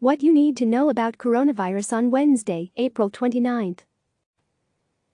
What you need to know about coronavirus on Wednesday, April 29.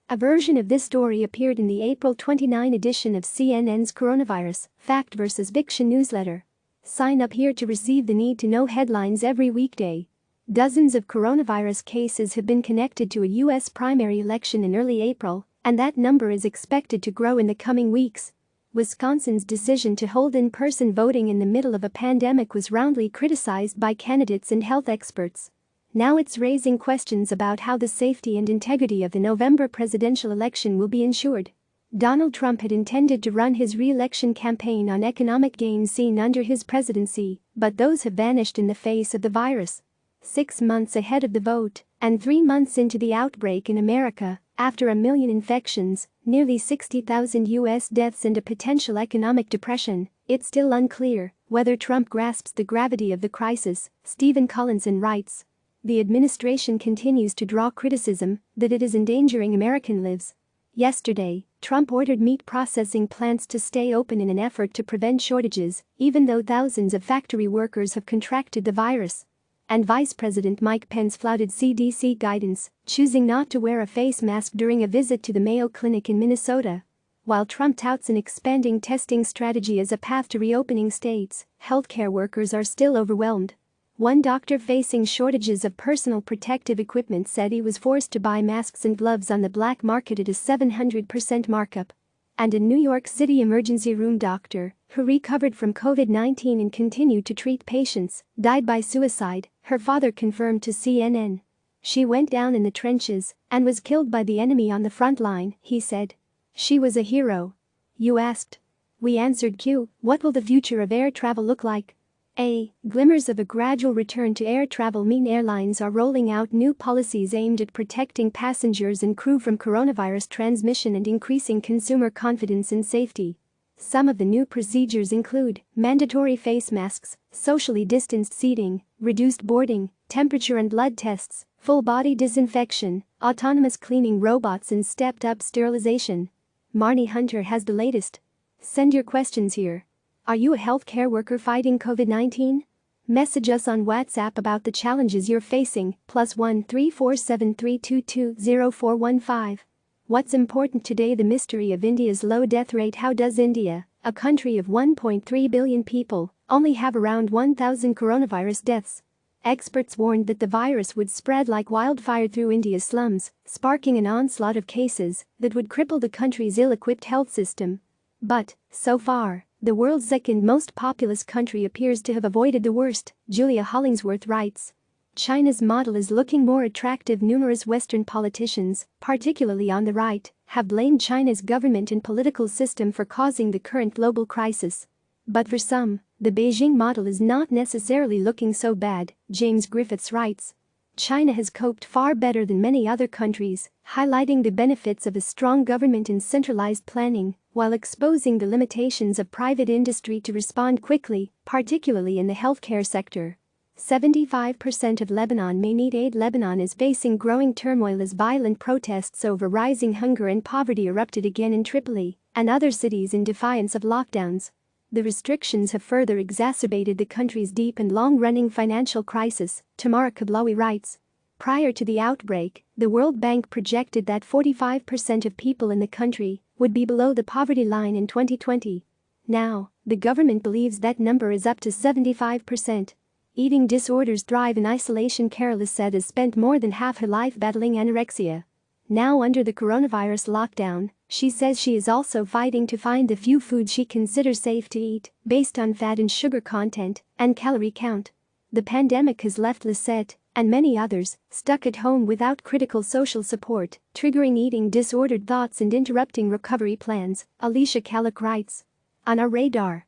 A version of this story appeared in the April 29 edition of CNN's Coronavirus, Fact vs. Fiction newsletter. Sign up here to receive the need-to-know headlines every weekday. Dozens of coronavirus cases have been connected to a U.S. primary election in early April, and that number is expected to grow in the coming weeks. Wisconsin's decision to hold in-person voting in the middle of a pandemic was roundly criticized by candidates and health experts. Now it's raising questions about how the safety and integrity of the November presidential election will be ensured. Donald Trump had intended to run his re-election campaign on economic gains seen under his presidency, but those have vanished in the face of the virus. 6 months ahead of the vote, and 3 months into the outbreak in America, after 1 million infections, nearly 60,000 U.S. deaths and a potential economic depression, it's still unclear whether Trump grasps the gravity of the crisis, Stephen Collinson writes. The administration continues to draw criticism that it is endangering American lives. Yesterday, Trump ordered meat processing plants to stay open in an effort to prevent shortages, even though thousands of factory workers have contracted the virus. And Vice President Mike Pence flouted CDC guidance, choosing not to wear a face mask during a visit to the Mayo Clinic in Minnesota. While Trump touts an expanding testing strategy as a path to reopening states, healthcare workers are still overwhelmed. One doctor facing shortages of personal protective equipment said he was forced to buy masks and gloves on the black market at a 700% markup. And a New York City emergency room doctor, who recovered from COVID-19 and continued to treat patients, died by suicide, her father confirmed to CNN. She went down in the trenches and was killed by the enemy on the front line, he said. She was a hero. You asked. We answered Q, what will the future of air travel look like? A. Glimmers of a gradual return to air travel mean airlines are rolling out new policies aimed at protecting passengers and crew from coronavirus transmission and increasing consumer confidence and safety. Some of the new procedures include mandatory face masks, socially distanced seating, reduced boarding, temperature and blood tests, full-body disinfection, autonomous cleaning robots and stepped-up sterilization. Marnie Hunter has the latest. Send your questions here. Are you a healthcare worker fighting COVID-19? Message us on WhatsApp about the challenges you're facing, +1 347 322 0415. What's important today? The mystery of India's low death rate. How does India, a country of 1.3 billion people, only have around 1,000 coronavirus deaths? Experts warned that the virus would spread like wildfire through India's slums, sparking an onslaught of cases that would cripple the country's ill-equipped health system. But, so far, the world's second most populous country appears to have avoided the worst, Julia Hollingsworth writes. China's model is looking more attractive. Numerous Western politicians, particularly on the right, have blamed China's government and political system for causing the current global crisis. But for some, the Beijing model is not necessarily looking so bad, James Griffiths writes. China has coped far better than many other countries, highlighting the benefits of a strong government and centralized planning, while exposing the limitations of private industry to respond quickly, particularly in the healthcare sector. 75% of Lebanon may need aid. Lebanon is facing growing turmoil as violent protests over rising hunger and poverty erupted again in Tripoli and other cities in defiance of lockdowns. The restrictions have further exacerbated the country's deep and long-running financial crisis, Tamara Kablawi writes. Prior to the outbreak, the World Bank projected that 45% of people in the country would be below the poverty line in 2020. Now, the government believes that number is up to 75%. Eating disorders thrive in isolation. Carolus said has spent more than half her life battling anorexia. Now under the coronavirus lockdown, she says she is also fighting to find the few foods she considers safe to eat, based on fat and sugar content and calorie count. The pandemic has left Lisette and many others stuck at home without critical social support, triggering eating disordered thoughts and interrupting recovery plans, Alicia Kallock writes. On our radar.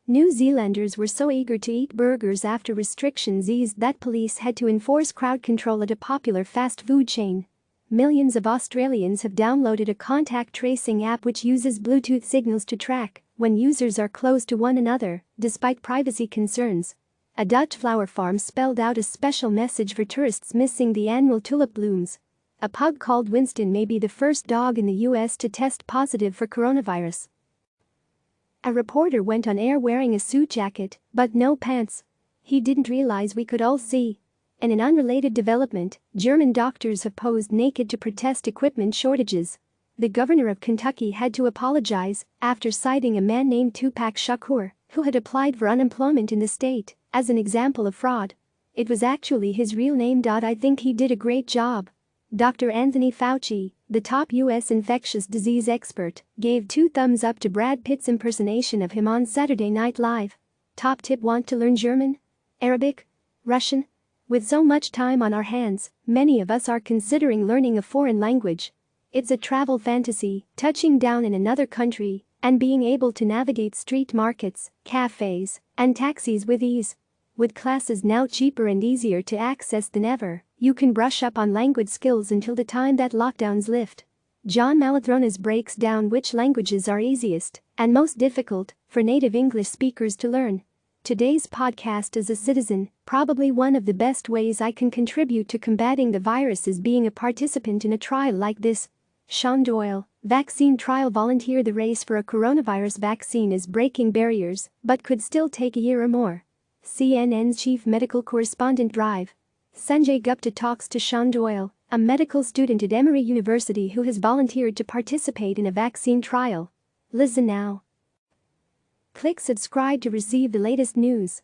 New Zealanders were so eager to eat burgers after restrictions eased that police had to enforce crowd control at a popular fast food chain. Millions of Australians have downloaded a contact tracing app which uses Bluetooth signals to track when users are close to one another, despite privacy concerns. A Dutch flower farm spelled out a special message for tourists missing the annual tulip blooms. A pug called Winston may be the first dog in the U.S. to test positive for coronavirus. A reporter went on air wearing a suit jacket, but no pants. he didn't realize we could all see. In an unrelated development, German doctors have posed naked to protest equipment shortages. The governor of Kentucky had to apologize after citing a man named Tupac Shakur, who had applied for unemployment in the state, as an example of fraud. It was actually his real name. I think he did a great job. Dr. Anthony Fauci, the top U.S. infectious disease expert, gave 2 thumbs up to Brad Pitt's impersonation of him on Saturday Night Live. Top tip: want to learn German? Arabic? Russian? With so much time on our hands, many of us are considering learning a foreign language. It's a travel fantasy, touching down in another country and being able to navigate street markets, cafes, and taxis with ease. With classes now cheaper and easier to access than ever, you can brush up on language skills until the time that lockdowns lift. John Malathronas breaks down which languages are easiest and most difficult for native English speakers to learn. Today's podcast: as a citizen, probably one of the best ways I can contribute to combating the virus is being a participant in a trial like this. Sean Doyle, vaccine trial volunteer. The race for a coronavirus vaccine is breaking barriers, but could still take a year or more. CNN's chief medical correspondent Drive. Sanjay Gupta talks to Sean Doyle, a medical student at Emory University who has volunteered to participate in a vaccine trial. Listen now. Click subscribe to receive the latest news.